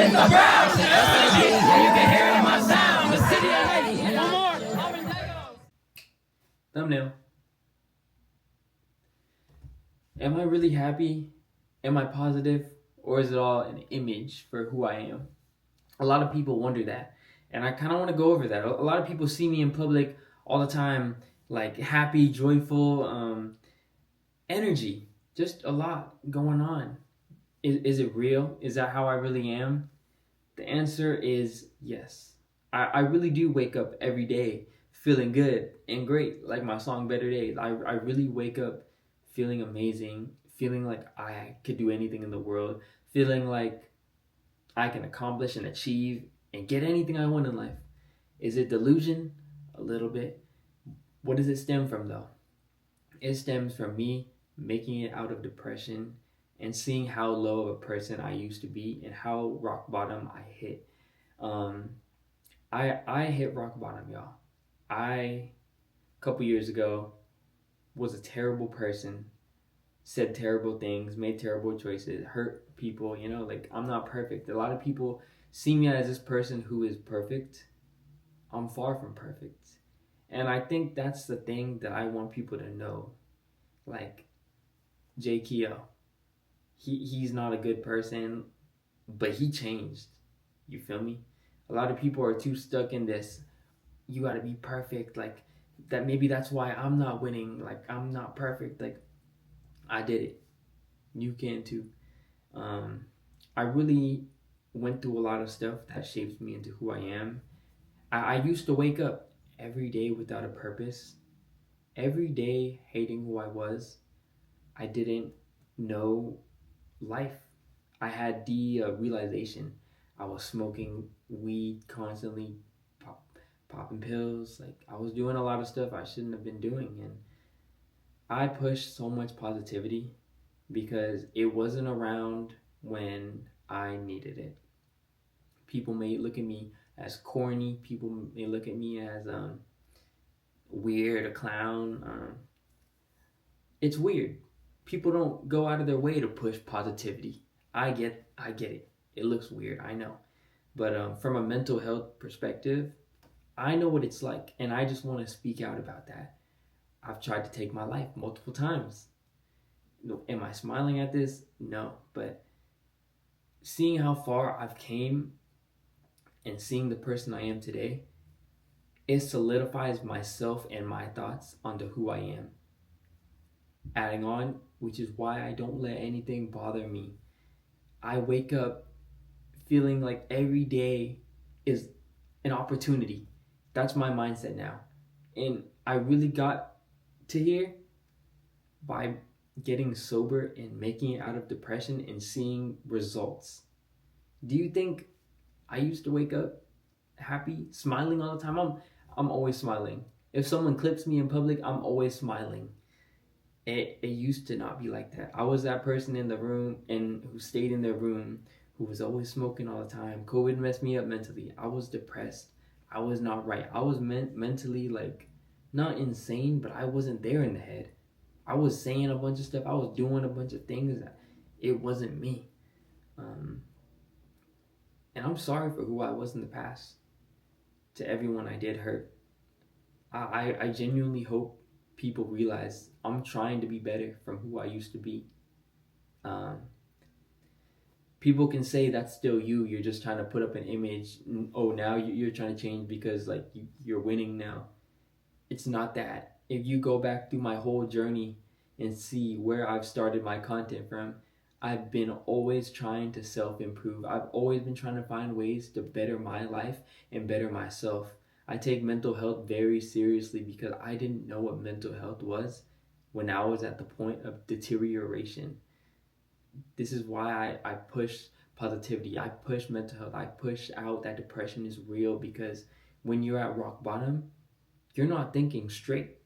in the Bronx. And you can hear it in my sound. The city of hate. One more. Thumbnail. Am I really happy? Am I positive? Or is it all an image for who I am? A lot of people wonder that. And I kind of want to go over that. A lot of people see me in public all the time, like happy, joyful, energy. Just a lot going on. Is it real? Is that how I really am? The answer is yes. I really do wake up every day feeling good and great, like my song Better Days. I really wake up feeling amazing, feeling like I could do anything in the world, feeling like I can accomplish and achieve and get anything I want in life. Is it delusion? A little bit. What does it stem from though? It stems from me making it out of depression and seeing how low of a person I used to be and how rock bottom I hit. I hit rock bottom, y'all. A couple years ago, was a terrible person, said terrible things, made terrible choices, hurt people, like I'm not perfect. A lot of people see me as this person who is perfect. I'm far from perfect. And I think that's the thing that I want people to know. Like JayKeo, he's not a good person, but he changed. You feel me? A lot of people are too stuck in this, you gotta be perfect, like that. Maybe that's why I'm not winning, like I'm not perfect. Like I did it, you can too. I really went through a lot of stuff that shapes me into who I am. I used to wake up every day without a purpose, every day hating who I was. I didn't know life. I had the realization I was smoking weed constantly, popping pills. Like I was doing a lot of stuff I shouldn't have been doing, and I pushed so much positivity because it wasn't around when I needed it. People may look at me as corny. People may look at me as weird, a clown. It's weird. People don't go out of their way to push positivity. I get it. It looks weird, I know. But from a mental health perspective, I know what it's like, and I just want to speak out about that. I've tried to take my life multiple times. Am I smiling at this? No. But seeing how far I've came and seeing the person I am today, it solidifies myself and my thoughts onto who I am. Adding on, which is why I don't let anything bother me. I wake up feeling like every day is an opportunity. That's my mindset now. And I really got to here by getting sober and making it out of depression and seeing results. Do you think I used to wake up happy, smiling all the time? I'm always smiling. If someone clips me in public, I'm always smiling. It used to not be like that. I was that person in the room and who stayed in their room, who was always smoking all the time. COVID messed me up mentally. I was depressed. I was not right. I was mentally like not insane, but I wasn't there in the head. I was saying a bunch of stuff. I was doing a bunch of things that it wasn't me. And I'm sorry for who I was in the past. To everyone I did hurt. I genuinely hope people realize I'm trying to be better from who I used to be. People can say that's still you. You're just trying to put up an image. Oh, now you're trying to change because like you're winning now. It's not that. If you go back through my whole journey and see where I've started my content from, I've been always trying to self-improve. I've always been trying to find ways to better my life and better myself. I take mental health very seriously because I didn't know what mental health was when I was at the point of deterioration. This is why I push positivity. I push mental health. I push out that depression is real, because when you're at rock bottom, you're not thinking straight.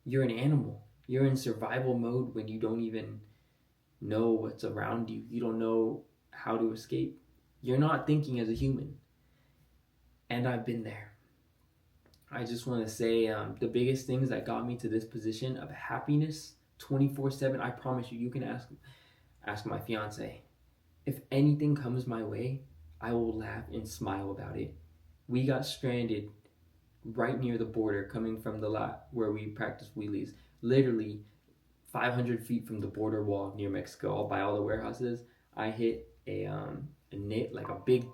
You're an animal. You're in survival mode when you don't even know what's around you. You don't know how to escape. You're not thinking as a human. And I've been there. I just want to say the biggest things that got me to this position of happiness 24/7, I promise you, you can ask my fiance. If anything comes my way, I will laugh and smile about it. We got stranded right near the border coming from the lot where we practice wheelies. Literally 500 feet from the border wall near Mexico, all by all the warehouses. I hit a net, like a big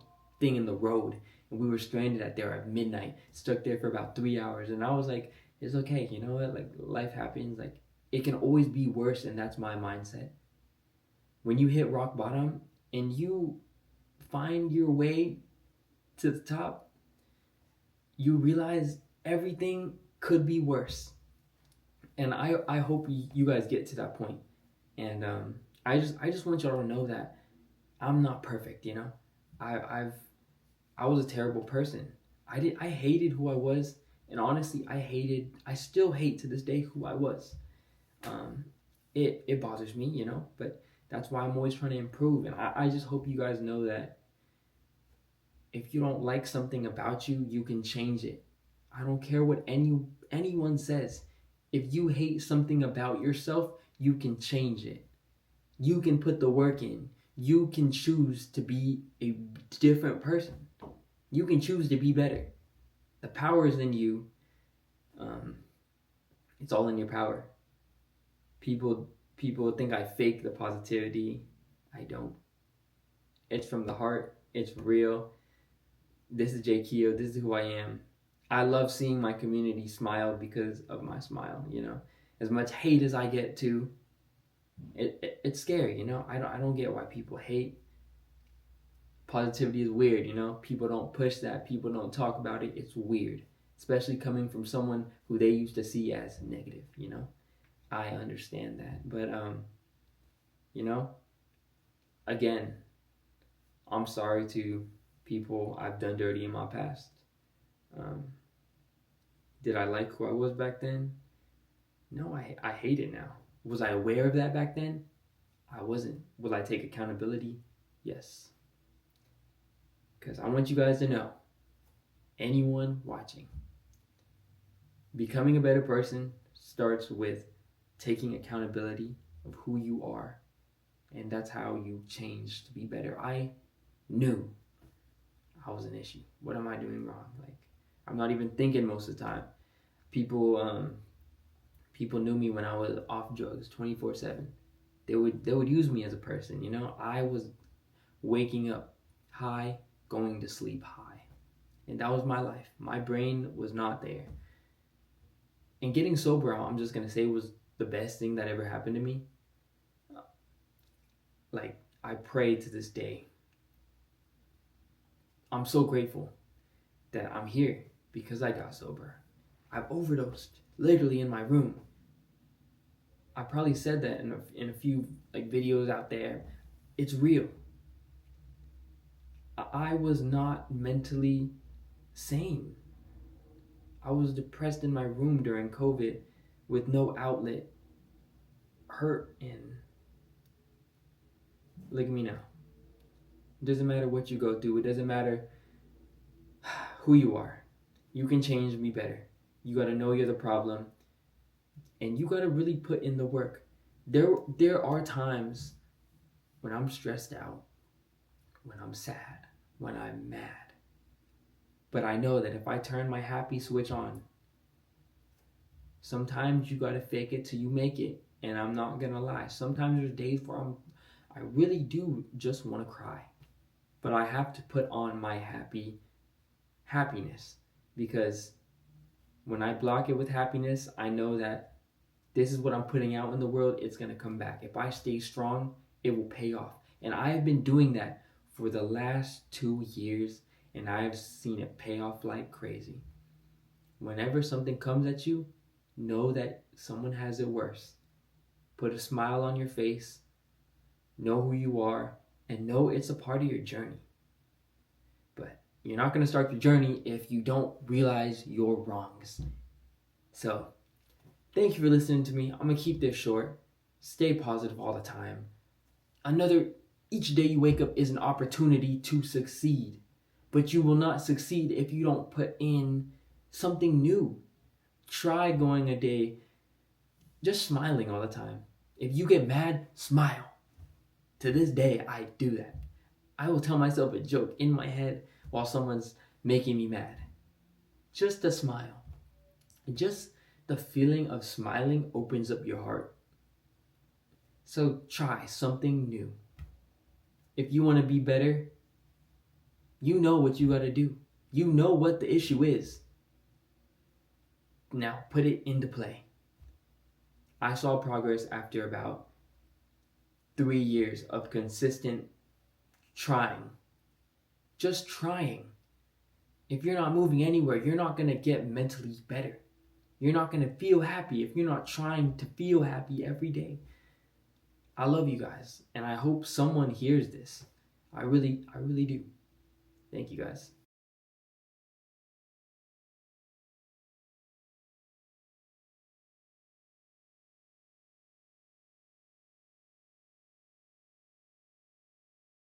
thing in the road, and we were stranded at there at midnight, stuck there for about 3 hours. And I was like, it's okay, you know what? Like, life happens. Like, it can always be worse, and that's my mindset. When you hit rock bottom and you find your way to the top, you realize everything could be worse. And I hope you guys get to that point. And I just want y'all to know that I'm not perfect, you know. I was a terrible person. I hated who I was, and honestly, I still hate to this day who I was. It bothers me, you know, but that's why I'm always trying to improve. And I just hope you guys know that if you don't like something about you, you can change it. I don't care what anyone says. If you hate something about yourself, you can change it. You can put the work in. You can choose to be a different person. You can choose to be better. The power is in you. It's all in your power. People think I fake the positivity. I don't. It's from the heart. It's real. This is JayKeo. This is who I am. I love seeing my community smile because of my smile, you know. As much hate as I get too, it's scary, you know. I don't get why people hate. Positivity is weird, you know. People don't push that. People don't talk about it. It's weird, especially coming from someone who they used to see as negative, you know. I understand that, but you know, again, I'm sorry to people I've done dirty in my past. Did I like who I was back then? No, I hate it now. Was I aware of that back then? I wasn't. Will I take accountability? Yes. Because I want you guys to know, anyone watching, becoming a better person starts with taking accountability of who you are. And that's how you change to be better. I knew I was an issue. What am I doing wrong? Like, I'm not even thinking most of the time. People knew me when I was off drugs 24/7. They would use me as a person, you know. I was waking up high, going to sleep high. And that was my life. My brain was not there. And getting sober, I'm just going to say, was the best thing that ever happened to me. Like, I pray to this day. I'm so grateful that I'm here because I got sober. I've overdosed literally in my room. I probably said that in a few like videos out there. It's real. I was not mentally sane. I was depressed in my room during COVID with no outlet, hurt, and look at me now. It doesn't matter what you go through. It doesn't matter who you are. You can change and be better. You got to know you're the problem, and you got to really put in the work. There are times when I'm stressed out, when I'm sad, when I'm mad. But I know that if I turn my happy switch on, sometimes you got to fake it till you make it. And I'm not going to lie. Sometimes there's days where I really do just want to cry. But I have to put on my happiness, because when I block it with happiness, I know that this is what I'm putting out in the world. It's going to come back. If I stay strong, it will pay off. And I have been doing that for the last 2 years, and I have seen it pay off like crazy. Whenever something comes at you, know that someone has it worse. Put a smile on your face, know who you are, and know it's a part of your journey. But you're not going to start your journey if you don't realize your wrongs. So, thank you for listening to me. I'm going to keep this short. Stay positive all the time. Each day you wake up is an opportunity to succeed. But you will not succeed if you don't put in something new. Try going a day just smiling all the time. If you get mad, smile. To this day, I do that. I will tell myself a joke in my head while someone's making me mad. Just a smile. Just the feeling of smiling opens up your heart. So try something new. If you want to be better, you know what you got to do. You know what the issue is. Now put it into play. I saw progress after about 3 years of consistent trying. Just trying. If you're not moving anywhere, you're not going to get mentally better. You're not going to feel happy if you're not trying to feel happy every day. I love you guys, and I hope someone hears this. I really do. Thank you guys.